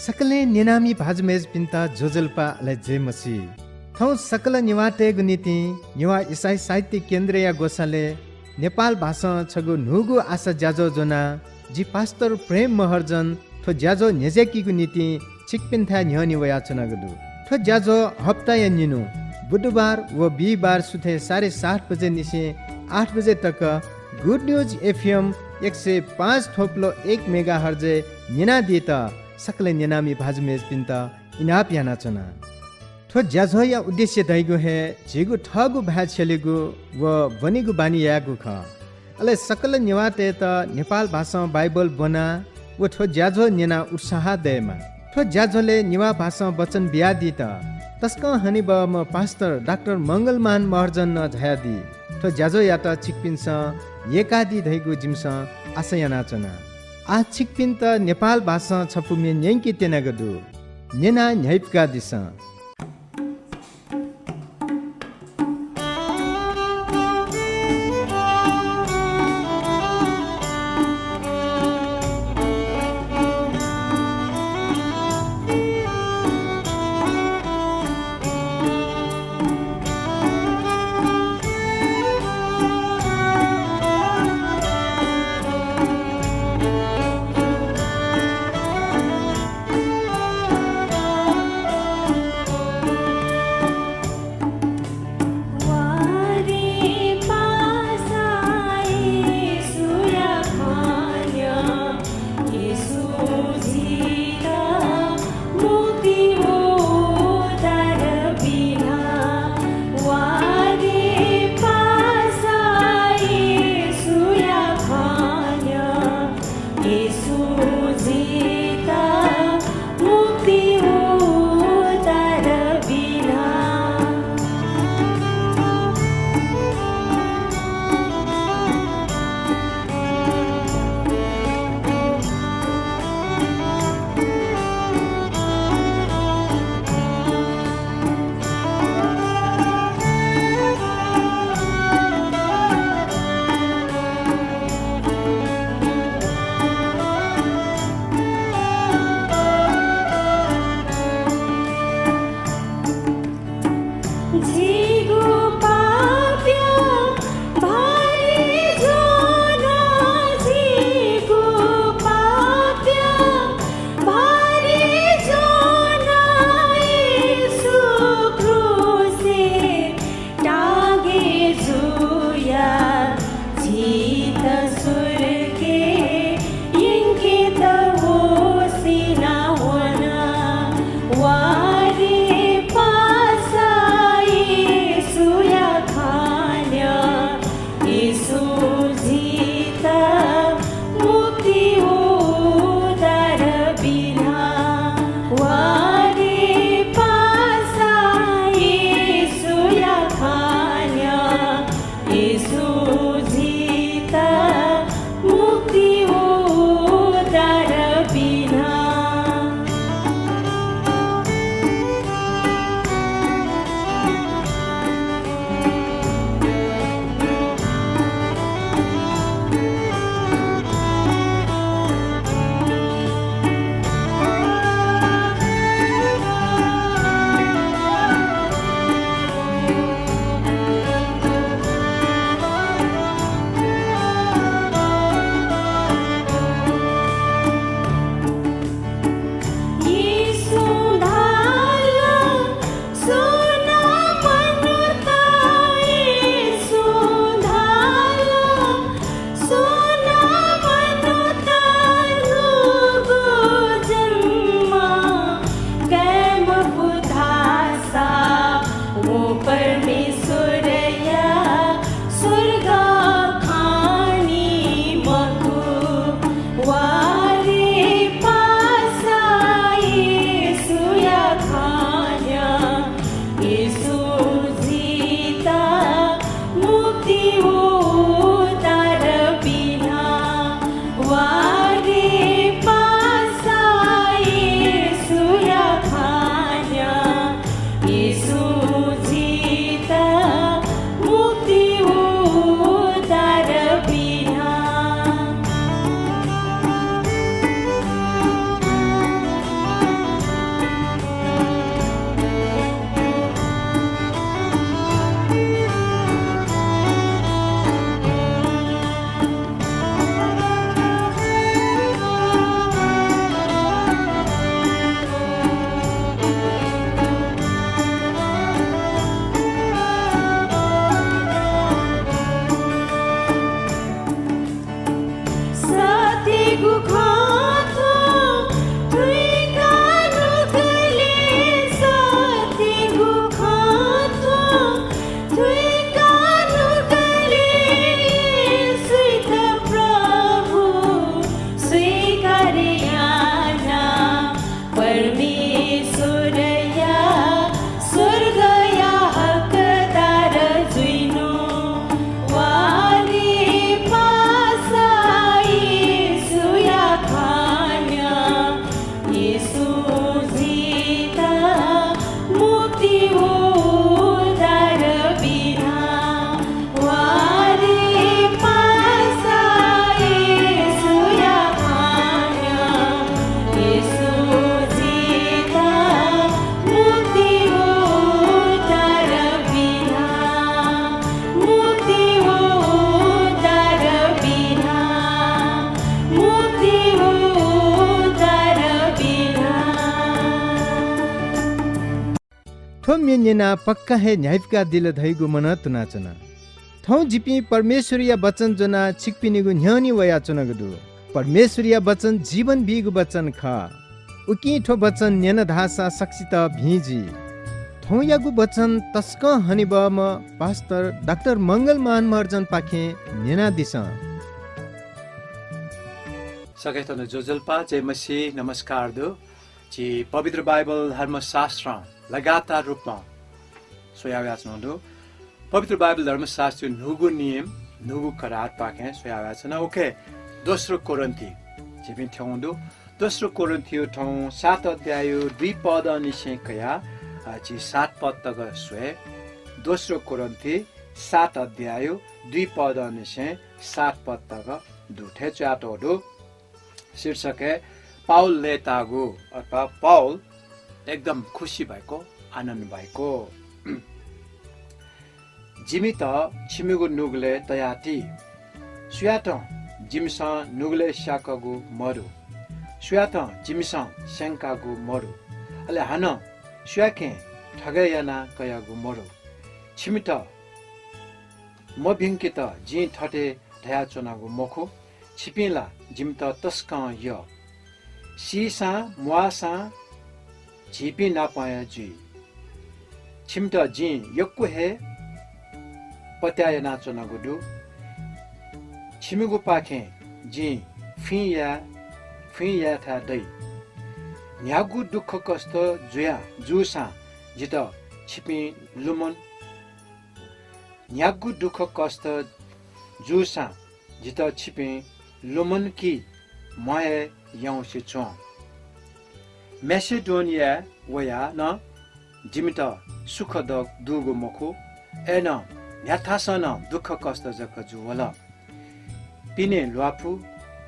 सकले निनामी भाजमेज पिन्ता जोजल्पा ले जेमसी थौ सकल निवाटेगु नीति निवा इसाई साहित्य केन्द्र या गोसाले नेपाल भाषा छगु नुगु आशा ज्याजो जोना जी पास्टर प्रेम महर्जन थो ज्याजो नेजेकीगु नीति छिकपिन्था न्यनि वयाचना गदु थो ज्याजो हप्ता या निनु बुधबार व बिहिबार सुथे 7:30 बजे निसे 8 बजे तक गुड न्यूज एफएम 105.1 मेगाहर्ज निना दिता सकले निनामी भाजमेज पिन्ता इनाप याना चना थो ज्याझो या उद्देश्य दैगु हे जेगु ठगु भा छेलेगु व बनिगु बानी यागु ख अले सकल निवाते त नेपाल भाषा बाइबल बना व थो ज्याझो निना उत्साह देमा थो ज्याझोले निवा भाषा वचन बियादी त तस्क हनिब म पास्टर डाक्टर मंगलमान महर्जन न झयादी थो ज्याझो याता चिकपिन्स एकादी धैगु जिमस आशयना चना आ छिकपिन त नेपाल भाषा छपुमे न्याङ्की तेनागदु नेना न्याइपका दिसा वारे पासाई नेना पक्का है न्यायका दिल धैगु मन तुनाचना थौ जिपि परमेश्वरीय वचन जोना छिकपिनिगु न्यानी वया चुनगदु परमेश्वरीय वचन जीवन बिगु वचन ख उकी ठो वचन नेन धासा सक्षित भिजी थौ यागु वचन तस्क हनिबम पास्टर डाक्टर मंगलमान महर्जन पाखे नेना दिस सकेतन जोजल्पा जय मसीह नमस्कार दो जी पवित्र बाइबल धर्मशास्त्र लगातार रूपमा सोयाव्याच नदो पवित्र बाइबल धर्मशास्त्र नुगु नियम नुगु करार पाके सोयाव्याच न ओके दोस्रो कोरिन्थी जिबिन थौंदो दोस्रो कोरिन्थी थौ 7 अध्याय 2 पद निसे कया जी 7 पद तक सोए दोस्रो कोरिन्थी 7 अध्याय 2 पद निसे 7 पद तक दुथे चाटो दो शीर्षक है पाउल लेतागु अर्थात पाउल एकदम खुसी भएको आनन्द भएको जिमित छिमिगु नुगले तयाती सुयात जिमस नुगले शाकगु मरु सुयात जिमस शंकागु मरु अले हान सुयाके ठगयना कयागु मरु छिमित मभिंकित जी ठटे धया चोनागु मखु छिपिला जिमत तस्का य सीसा मुआसा झिपी नापाया जी छिमत जी यक्कु हे पत्याय नाचो नगुडु छिमिगु पाखे जी फिया था दै न्यागु दुःख कष्ट जुया जुसा जित छिपी लुमन न्यागु दुःख कष्ट जुसा जित छिपी लुमन की मय यौसी चो मेसेडोनिया वया न जिमित सुखद दुगु मखु एन याथासन दुःख कष्ट जक जुवला पिने लुआफु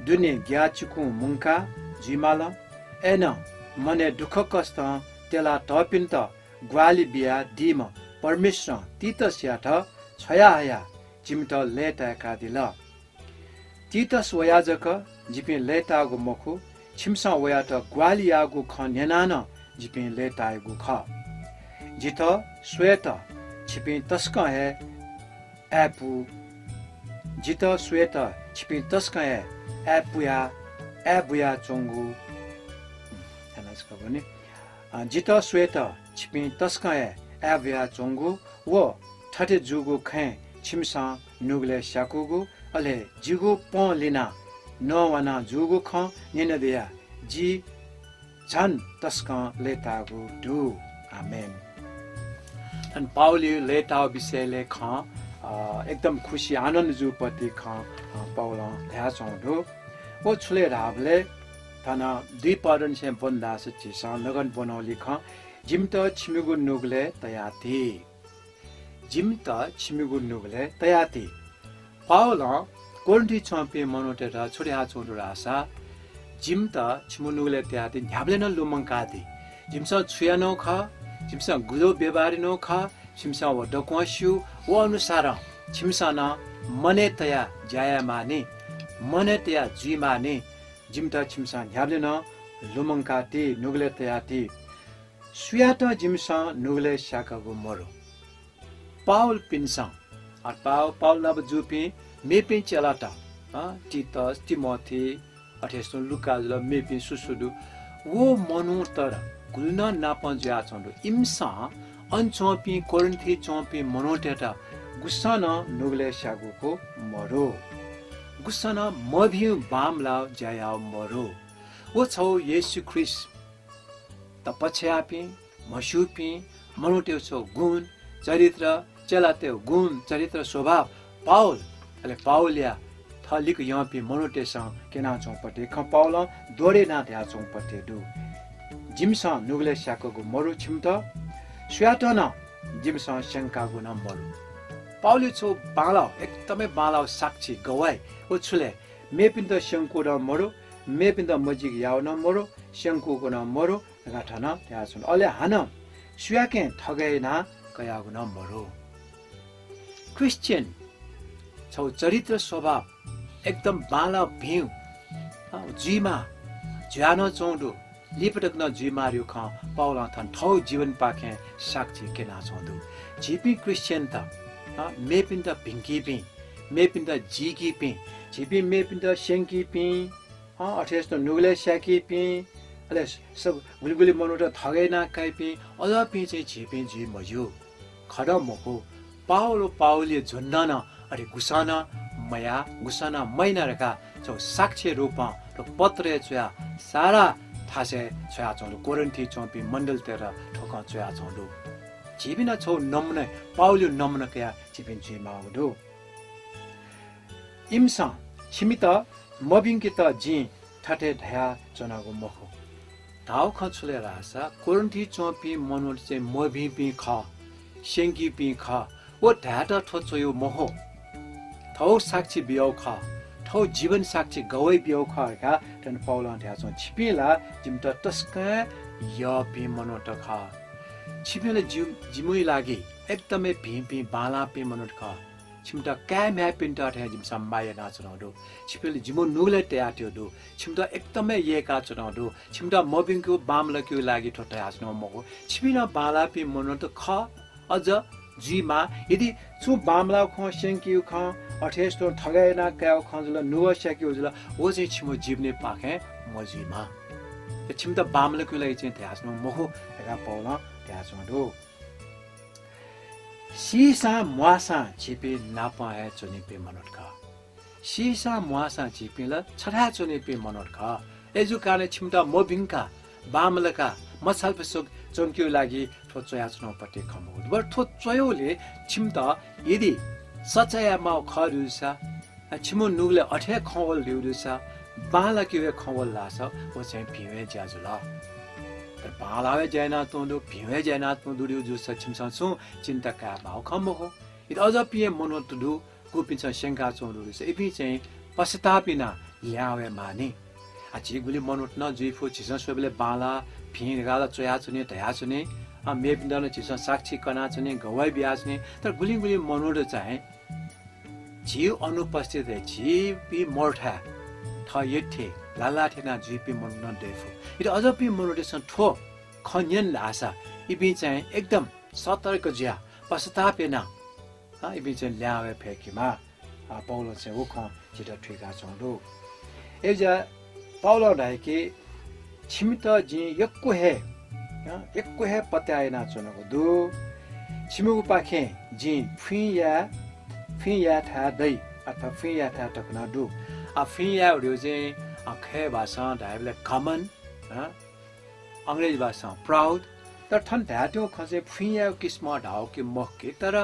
दुने ग्याचुकु मुंका जिमाल एन मने दुःख कष्ट तेला तपिन्त ग्वाली बिया दिम परमेश्वर तीतस याथ छया हया जिमित लेटाका दिल तीतस वयाजक जिपिन लेतागु मखु छिमसा वयात ग्वालियागु ख नेनान जिपिन लेतागु ख जित श्वेत छिपिन तस्क है एपु जित श्वेत छिपिन तस्क है एपुया चोंगु थानास्क भने जित श्वेत छिपिन तस्क है एपुया चोंगु वो ठटे जुगु खे छिमसा नुगले शाकुगु अले जिगु प लिना नवाना जुगु ख निनदिया जी झन तस्क लेतागु दु आमेन अन पाउली लेताउ विषयले ख एकदम खुशी आनन्द जुपति ख पाउल ध्या चौदो ओ छुले राबले तना दुई पदन से बन्दा सच्ची सा लगन बनौली ख जिमत छिमिगु नुगले तयाती जिमत छिमिगु नुगले तयाती पाउल कोरिन्थी चम्पे मनोटेर छोड्या चोडुर आशा जिमत छिमुनुगले तयाती न्याब्ले न लुमंकादी जिमस छुयानो ख जिमस गुदो व्यवहारिनो ख छिमस व डक्वास्यु व अनुसार छिमसन मने तया जाया माने मने तया जी माने जिमत छिमस न्याब्ले न लुमंकाती नुगले तयाती सुयात जिमस नुगले शाकागु मरो पाउल पिन्सा पाउल नब जुपी मेपिन चलाटा टितस टिमोथी अठेस्तो लुकाज ल मेपिन सुसुदु वो मनु तर गुल्न नापन ज्या चंदु इमसा अनचोपी कोरिन्थी चोपी मनोटेटा गुस्सन नुगले शागुको मरो गुस्सन मभिउ बामला ज्या मरो वो छौ येशू ख्रीष्ट त पछ्यापी मसुपी मनोटे छौ गुण चरित्र चलाते गुण चरित्र स्वभाव पाउल अले पाउलिया थलिक यपी मनोटेसा केना चौपटे ख पाउल दोरे ना त्या चौपटे दु जिमसा नुगले शाकगु मरु छिमत सुयाटन जिमसा शंकागु न मरु पाउली छौ बाला एकदमै बाला साक्षी गवाई ओ छुले मेपिन्द शंकु र मरु मेपिन्द मजिक याउ न मरु शंकुगु न मरु गाठन त्या छन् अले हान सुयाके ठगैना कयागु न मरु क्रिश्चियन छौ चरित्र स्वभाव एकदम बाला भिउ जिमा ज्यान चौडो लिपटक न जी मारियो ख पाउला थन ठौ जीवन पाखे साक्षी के ना छौदु जीपी क्रिश्चियन त मेपिन त भिंकी पि मेपिन त जीकी पि जीपी मेपिन त शेंकी पि अठेस त नुगले स्याकी पि अले सब गुलगुली मनुट थगै ना काइ पि अझ पि चाहिँ जीपी जी मजु खड मको पाउलो पाउले झुन्डन अरे गुसाना मया गुसाना मैना रेखा जो साक्ष्य रूपमा र पत्र चुया सारा थासे चुया चौलु कोरन्थी चौपी मण्डल तेरा ठोका चुया चौलु जीबिना छौ नम्ने पाउल्यो नम्न कया जीबिन जी माउदु इमसा छिमिता मबिङके त जी ठटे ढया जनागो मखो धाउ खछुले रासा कोरन्थी चौपी मनोल चाहिँ मबिपी ख शेंगी पी ख वो ढाटा ठोचयो महो थौ साक्षी बियाउ ख थौ जीवन साक्षी गवै बियाउ खका तन पाउला ढ्याचो छिपिला जिम त तस्का य पी मनोट ख छिपिला जिमुइ लागि एकदमै भिपी बाला पी मनोट ख छिमटा काय म्यापिन त ठ्या जिम सम्बाय नाचनदु छिपिला जिमु नुले ट्याट्यो दु छिमटा एकदमै येका चनदु छिमटा मबिङको बामलक्यो लागि ठोटा हास्नु मको छिपिना बाला पी मनोट ख अझ जीमा यदि छु बामला ख सेंकिउ ख अठेस्तो थगैना काउ खजुल नुवा स्याकिउ जुल ओ चाहिँ छिमो जीवने पाखे मजीमा छिम त बामलाको लागि चाहिँ त्यास्नु मोहो एका पाउला त्यास्नु दो सीसा मुआसा छिपे नापाए चुनिपे मनोट ख सीसा मुआसा छिपेला छरा चुनिपे मनोट ख एजु काने छिम त मोबिङका बामलका मछालपसो चोंक्यो लागि ठोचयाच्नो पटे खमो बर ठोचयोले छिमता यदि सचयामा खरुसा छिमो नुगले अठे खवल दिउसा बाला किवे खवल लास ओ चाहिँ भिवे ज्याजुला तर बालावे जैना तोंदु भिवे जैना तोंदु जु सचिमसा सु चिन्ता का भाउ खमो हो इ अझ पिए मनोतदु कुपिन्छ शंका चोंदु छ इपि चाहिँ पश्चातापिना ल्यावे माने आछि गुली मनोट न जुइफो छिस सबले बाला फिन गाला चोया चुने तया चुने मेपिन्दन छिस साक्षी कना चुने गवाई ब्याच्ने तर गुली गुली मनोट चाहिँ जीव अनुपस्थित जीपी मोर्ठा थ यथे लालाठेना जीपी मनोट देफो इ अझ पि मनोटेसन ठो खन्यन लासा इबि चाहिँ एकदम सतर्क ज्या पश्चातापेना इबि चाहिँ ल्यावे फेकिमा पौलो चाहिँ उख जिटा ठिका छौदु एजा पाउलो ढाइके छिमित जी यक्को हे पत्याएना चुनको दु छिमुगु पाखे जी फिया था दै अथवा फिया था टकना दु फिया उड्यो चाहिँ खे भाषा ढाइले कमन अंग्रेजी भाषा प्राउड तर ठन ढाट्यो खसे फिया किस्म ढाउ के मख के तर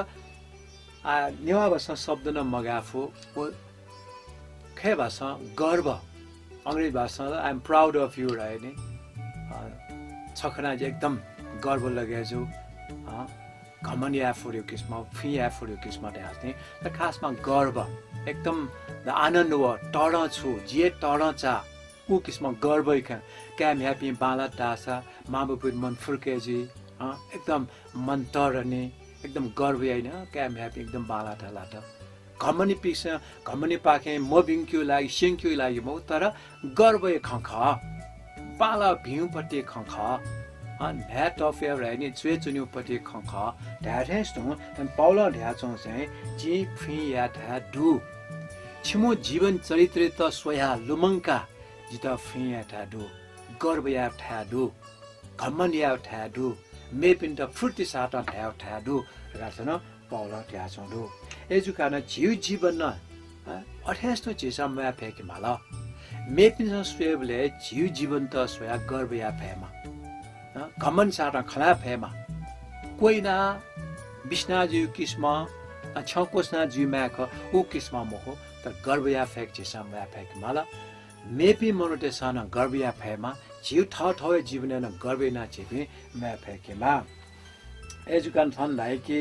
नेवा भाषा शब्द न मगाफो खे भाषा गर्व अंग्रेजी भाषा I'm proud of you रहे नि छखना एकदम गर्व लगेछु घमन या फुर्यो किस्म फिया फुर्यो किस्म हाँस्ने तर खासमा गर्व एकदम आनन्द व टड छु जे टड चा ऊ किस्म गर्व क्याम ह्यापी बाला टासा माबुपुर मन फुर्केजी एकदम मन टरने एकदम गर्व होइन क्याम ह्यापी एकदम बाला टालाट घमनी पिक्स घमनी पाखे मबिङक्यो लागि सेंक्यो लागि म तर गर्व खख बाला भिउपट्टि खख ढ्याट अफ एभर नि चुए चुन्युपट्टि खख ढ्याठेस्तो तन पाउला ढ्याचौ चाहिँ जी फि या ढ्या डु छिमो जीवन चरित्र त सोया लुमंका जिता फि या ढ्या डु गर्व या ढ्या डु घमन या ढ्या डु मेपिन त फुर्ती साटा ढ्या डु रासन पाउला ढ्याचौ डु एजुकाना जीव जीवन न अठेस्तो चिसा मया फेक माला मेपिन स्वेबले जीव जीवन त सोया गर्व या फेमा घमन साटा खला फेमा कोइना बिस्ना जीव किस्म छकोसना जीव म्याख उ किस्म मोहो तर गर्व या फेक चिसा मया फेक माला मेपि मनोटे सन गर्व या फेमा जीव ठठवे जीवन न गर्व ना छिपि मया फेकेमा एजुकान थन लाइके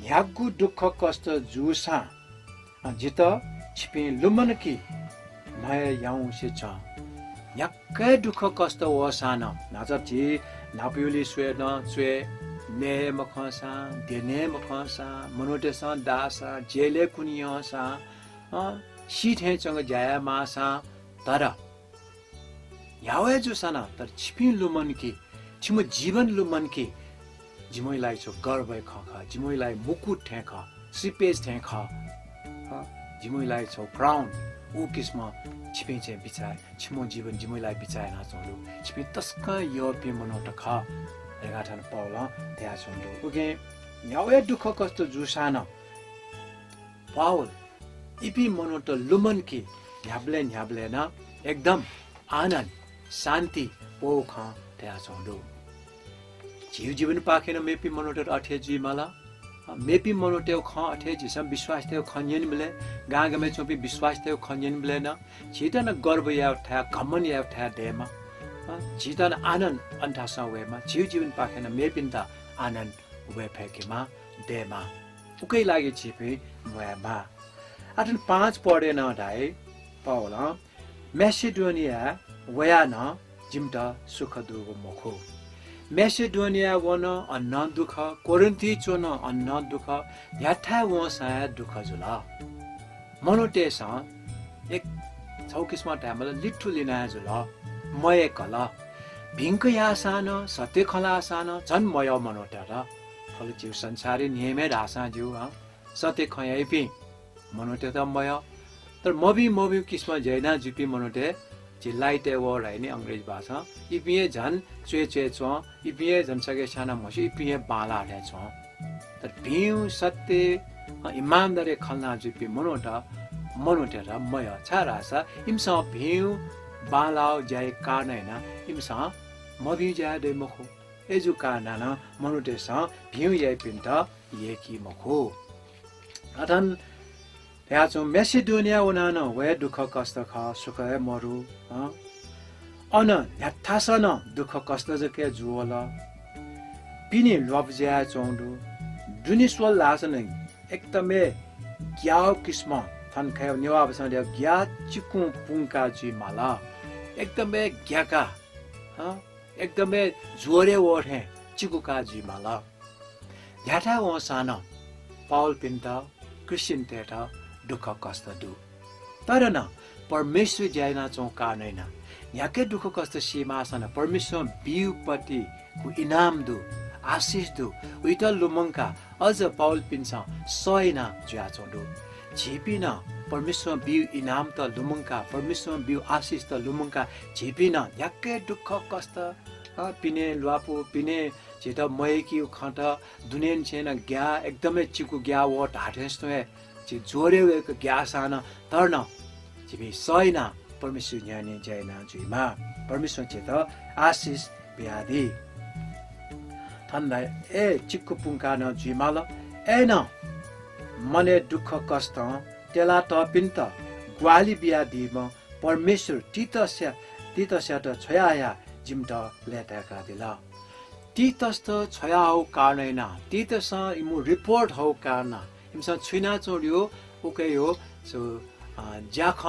न्यागु दुःख कष्ट जुसा जित छिपे लुमनकी नय याउ से छ न्याक्कै दुःख कष्ट वसान नाजति नापिउली स्वे न स्वे ने मखसा देने मखसा मनोटेसा दासा जेले कुनियसा सिठे चंग जाया मासा तर 야외 주사나 더 치핀 루먼키 지모 जीवन 루먼키 지모이라이 저 거버에 카카 지모이라이 무쿠 탱카 스페이스 탱카 지모이라이 저 브라운 우키스마 치핀제 비차이 치모 जीवन 지모이라이 비차이 나서로 치핀 तस्का 유럽이 모노타카 내가 타는 파울라 대하선도 그게 야외 두커 커스터 주사나 पाउल इपी मनोट लुमन की न्याब्ले ना एकदम आनंद शांति वो खा त्या सोंडो जीवन पाखे न मेपी मनोट अठे जी माला मेपी मनोट खा अठे जी सम विश्वास ते खन्यन मिले गांग में चोपी विश्वास ते खन्यन मिले ना जीता न गर्व या था घमन या था देमा जीता न आनंद अंधासा वेमा जीवन पाखे न मेपिनता आनंद वे फेकेमा देमा उकै लागि छिपे मा अटन 5 पढे न दाइ पाउला मेसिडोनिया वया न जिमटा सुख दुख मखो मेसिडोनिया वन अन्न दुख कोरिन्थी चोन अन्न दुख याथा वसा दुख जुला मनोटेसा एक छौकिसमा टामल लिट्ठु लिना जुला मय कला भिंक यासान सत्य खलासान जन मय मनोटा र फल जीव संसारी नियमे रासा जीव सत्य खयाइपी मनोटे त मय तर मबी किस्म जैना जिपी मनोटे जिल्लाइटे वर्ड है नि अंग्रेजी भाषा इपिए झन चुए छ इपिए झन सके साना मसी इपिए बाला रे छ तर भिउ सत्य ईमानदारी खलना जिपी मनोटे र मय छारासा इमसा भिउ बालाउ जाय कानैना इमसा मबी जाय दे मखो एजु कानाना मनोटेसा भिउ याइ पिन्ता येकी मखो अथन याचो मेसिडोनिया उनान वे दुख कष्ट खा सुख मरु अन याथासन दुख कष्ट जके जुवला पिनि लबज्या चौंडु दुनिस्वल लासन एकदमै ग्याउ किस्म थन खायो नेवाबसन ग्या चिकु पुंका जी माला एकदमै ग्याका एकदमै जोरे वठे चिकुका जी माला याथा वसान पाउल पिन्ता क्रिश्चियन तेटा दुख कष्ट दु तर न परमेश्वर जायना चौका नैना याके दुख कष्ट सीमासन परमेश्वर बिउपति को इनाम दु आशीष दु उइता लुमंका अझ पाउल पिन्सा सयना ज्या चोडु छिपिन परमेश्वर बिउ इनाम त लुमंका परमेश्वर बिउ आशीष त लुमंका छिपिन याके दुख कष्ट पिने लुआपु पिने जेता मयकी खट दुनेन छेन ग्या एकदमै चिकु ग्या वट हाटेस्तो जे जोरे वेको ग्या सान तर्न जिबी सयना परमेश्वर ज्ञानी जयना जुइमा परमेश्वर चेत आशीष ब्यादि थन्दा ए चिक्कु पुंका न जुइमाल ए न मने दुख कष्ट तेला त पिन्त ग्वाली ब्यादि म परमेश्वर तीतस्या त छयाया जिमट लेटाका दिला तीतस्त छया हो कारणैना तीतस इमु रिपोर्ट हो कारण इमसा छुइना चोड्यो उकै हो सो ज्याख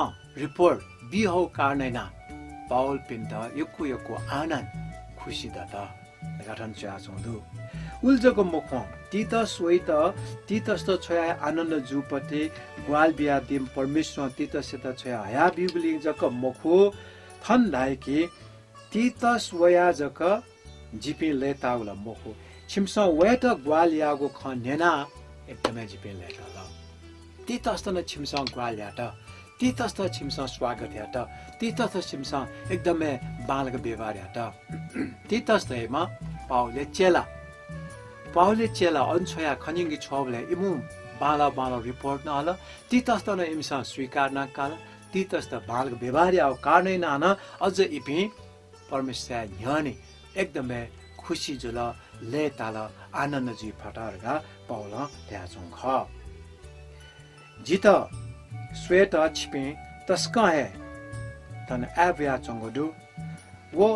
रिपोर्ट बि हो कारणैना पाउल पिन्त यक्कु आनन्द खुसी दता गठन च्या चोदु उल्जको मुख तीतस वैत तीतस्त छया आनन्द जुपते ग्वाल बिया दिम परमेश्वर तीतस त छया हया बिबली जक मुखो थन लायकी तीतस वया जक जिपी लेताउला मुखो छिमसा वेट ग्वाल यागो ख नेना एकदमै जिपी लेता ल तीतस न छिमसा ग्वाल यात तीतस त छिमसा स्वागत यात तीतस छिमसा एकदमै बालक व्यवहार यात तीतस तैमा पाउले चेला अन्छया खनिङ्गी छौले इमु बाला रिपोर्ट न हल तीतस न इमसा स्वीकार न काल तीतस त बालक व्यवहार याउ कारणै न अझ इपि परमेश्वर न्यानी एकदमै खुसी जुल ले ताल आनन्द जी फटारगा पाउल त्याचों ख जित स्वेत छिपे तस्का है तन एव्या चंगदु वो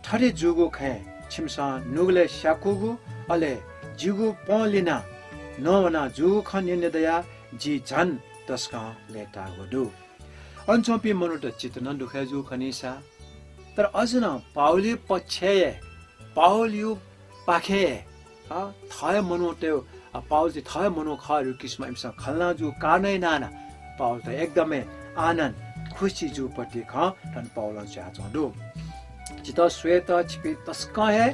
थरे जुगु खे छिमसा नुगले शाकुगु अले जुगु पलिना नवना जुगु खन्य दया जी झन तस्का लेता गदु अनचोपी मनुट चितन दुखे जु खनिसा तर अझ न पाउली पक्षे पाउल यु पाखे थय मनोटे पाउल चाहिँ थय मनो खरु किस्म इमसा खल्ना जु कानै नाना पाउल त एकदमै आनन्द खुसी जु पति ख तन पाउल च्या चंदु जित श्वेत छिपी तस्काए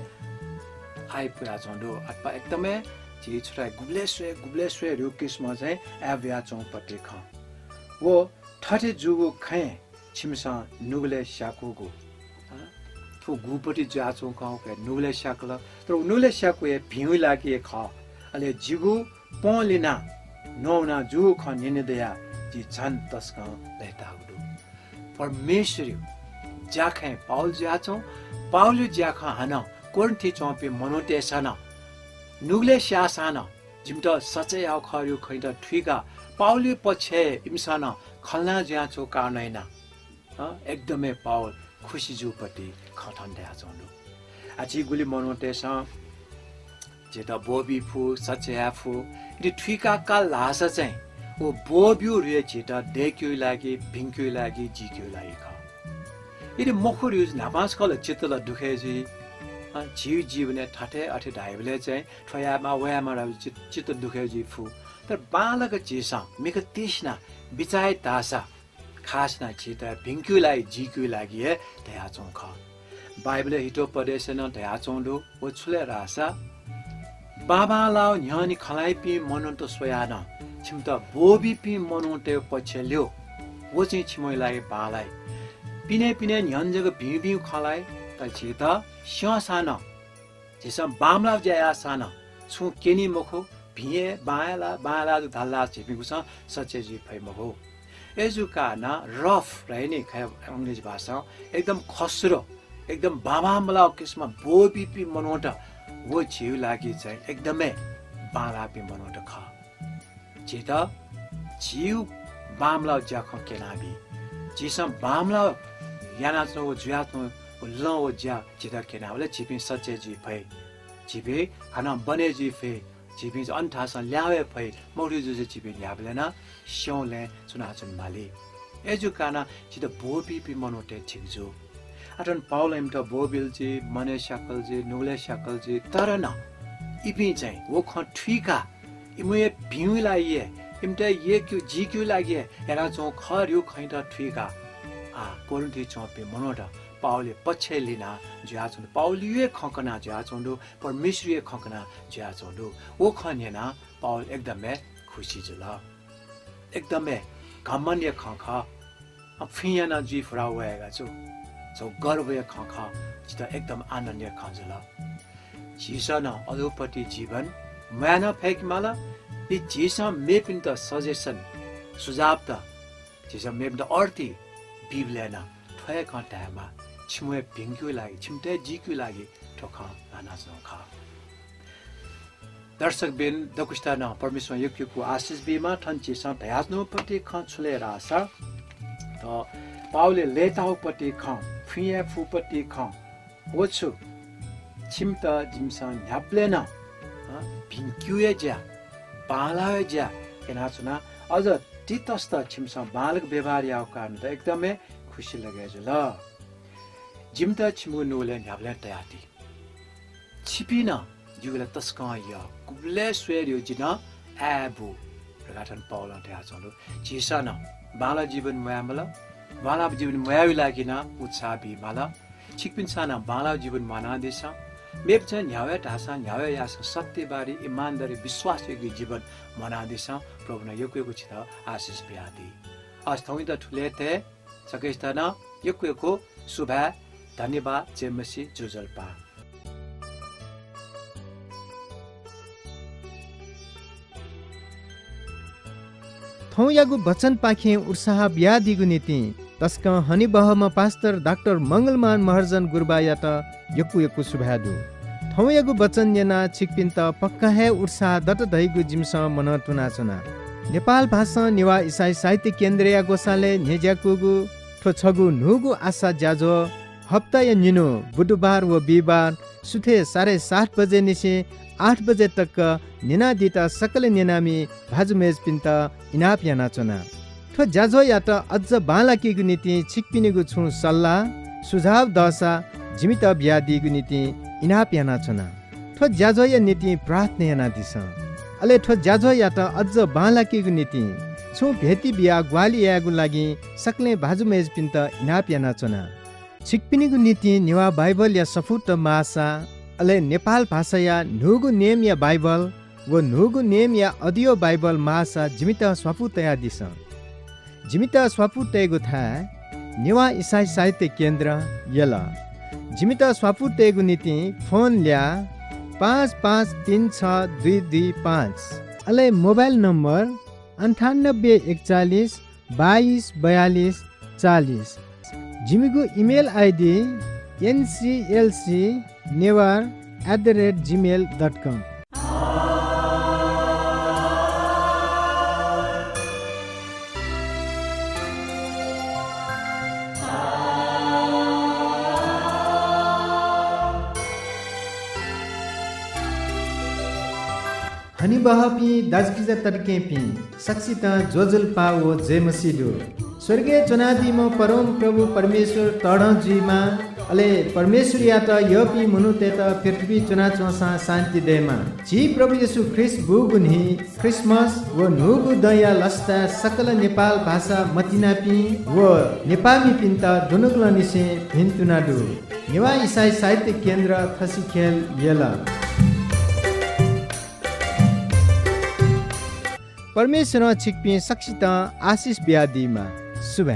आइपुरा चोंडो अथवा एकदमै जी छुरा गुब्ले स्वे रुकिसमा चाहिँ एभ्या चौपट्टि ख वो ठटे जुगु खै छिमसा नुगले स्याकुगु थु गुपट्टि जाचो काउ के नुगले स्याकल तर नुगले स्याकु ए भिउ लागि ख अले जिगु पलिना नौना जु ख निनेदया जी झन तस्का लेतागु परमेश्वर जाखै पाउल जाचो पाउल जाख हन कोर्न्थी चौपे मनोटे सन नुगले स्यासान जिमट सचै आउ खर्यो खैत ठुइका पाउली पछे इमसन खल्ना ज्याचो कानैना एकदमै पाउल खुसी जुपट्टि खठन्डे आचोनु आछि गुली मनोटे स जेत बोबी फु सचै आफु इदि ठुइका का लास चाहिँ ओ बोब्यु रे जेत देक्यु लागि भिङ्क्यु लागि जिक्यु लागि ख इदि मखुर युज नापास कल चित्तल दुखेजी जीव जीवने ठाटे अठे ढाइबले चाहिँ ठयामा वयामा चित्त दुखेजी फु तर बालक चिसा मिक तिस्ना बिचाइ तासा खासना चित भिङ्क्युलाई जिक्यु लागि दया चौख बाइबल हिटो पदेशन दया चौडो ओ छुले रासा बाबा लाउ न्यानी खलाइ पि मनन्त सोयान छिमत बोबी पि मनन्ते पछेल्यो वो चाहिँ छिमoi लागि बालाई पिने पिने न्यान्जग भिउ खलाइ त चित स्यासान जेसम बामला ज्या सान छु केनी मखो भिए बाला धल्ला छिपिगु छ सच्चे जी फैमहो एजुका ना रफ रहने अंग्रेजी भाषा एकदम खसरो एकदम बाबामला किस्म बोबीपी मनोट वो जीव लागि चाहिँ एकदमै बालापी मनोट ख चित जीव बामला ज्याख केनाबी जिसम बामला यानाचो ज्याचो ल ओ ज्या चित केनाबले छिपि सच्चे जी फै छिपि खाना बने जी फे छिपि अन्ठासन ल्यावे फै मौरी जुजे छिपि ल्याबलेना स्योले चुनाचुन माली एजुकाना चित बोबीपी मनोटे छिगजु अटन पाउलम त बोबिलजी मने शकलजी नुले शकलजी तर न इपि चाहिँ वो ख ठिका इमुए भिउलाई इमते ये क्यु जी क्यु लागि एरा चौ खर्यो खैत ठिका कोरिन्थी चौपे मनोटा पाउले पछे लिना ज्याचुन पाउलिए खकना ज्याचुन्दु परमेश्वरीय खकना ज्याचुन्दु वो खनेना पाउल एकदमै खुसी जुल एकदमै घमण्य खख फियाना जी फरावेगा छु सो गर्वय खख चित एकदम आनन्द खजुल जीसन अधोपट्टि जीवन म्यान फेकमाला ती जीसन मेपिन त सजेसन सुझाव त जीसन मेपिन त अर्थी बिब्लेना ठय कटामा छिमुए भिङ्क्यु लागि छिमते जिक्यु लागि ठोख नाच्न ख दर्शक बिन दकुस्ता न परमेश्वर युक्युको आशिष बिमा ठन्ची स धयाज्नुपट्टि ख छुले रासा त पाउले लेताउपट्टि ख फिए फुपट्टि ख वछु छिमत जिमसा न्याप्लेन भिङ्क्युए ज्या बालाए ज्या केनाचुना अझ तितस्त छिमसा बालक व्यवहार याउ कारण त एकदमै खुसी लगे जुल जिमता छिमु नुले न्याप्ले तयाती छिपिना जुगले तस्का या कुब्ले स्वेरियो जिना एबु प्रगाठन पाउला त्या चलो जिसन बाला जीवन मयामला बाला जीवन मयाउ लागिना उत्साह बिमाला छिकपिनसाना बाला जीवन माना देसा मेप छ न्यावे ढासा न्यावे यास सत्यबारी इमानदारी विश्वासयोग्य जीवन मना देसा प्रभु न योको छित आशिष बियादी आज थौइ त ठुले थे सकेस्ताना योको शुभ धन्यवाद जेमसी जुजल्पा थौ यागु वचन पाखे उत्साह ब्यादिगु नीति तस्क हनी बहमा पास्टर डाक्टर मंगलमान महर्जन गुरबाया त यकु सुभादु थौ यागु वचन नेना छिकपिन त पक्का है उत्साह दत धैगु जिमस मन तुना चुना नेपाल भाषा निवा इसाई साहित्य केन्द्रीय गोसाले नेज्याकुगु ठो छगु नुगु आशा ज्याजो हप्ता या निनो बुधबार व बिहिबार सुथे 7:30 बजे निसे 8 बजे तक निना दिता सकल निनामी भाजुमेज पिन्त इनाप याना चुना ठो ज्याजो या त अझ बालाकीगु नीति छिकपिनेगु छु सल्लाह सुझाव दशा जिमित ब्यादिगु नीति इनाप याना चुना ठो ज्याजो या नीति प्रार्थना याना दिस अले ठो ज्याजो या त अझ बालाकीगु नीति छु भेटी बिया ग्वाली यागु लागि सकले भाजुमेज पिन्त इनाप याना चुना छिकपिनीको नीति नेवा बाइबल या सफुट मासा अले नेपाल भाषा या नुगु नेम या बाइबल व नुगु नेम या अडियो बाइबल मासा जिमित स्वापु तया दिस जिमित स्वापु तेगु था नेवा इसाई साहित्य केन्द्र यला जिमित स्वापु तेगु नीति फोन ल्या 55362225 अले मोबाइल नम्बर 9841 22 42 40 जिमीको इमेल आइडी nclcnevar@gmail.com। हनी बहपी दाजकिजा तडके पी सक्षिता जोजल पावो जेमसिडो स्वर्गीय चनादीमा परम प्रभु परमेश्वर तडजीमा अले परमेश्वर या त यपी मनुते त पृथ्वी चुना चौसा शान्ति देमा जी प्रभु येशू ख्रिस्ट बुगुनी क्रिसमस व नुगु दया लस्ता सकल नेपाल भाषा मतिनापी व नेपाली पिन्ता दुनुक्लनिसे भिन्तुनाडु नेवा इसाई साहित्य केन्द्र थसिखेल येला परमेश्वर छिकपी सक्षित आशिष ब्यादीमा शुभ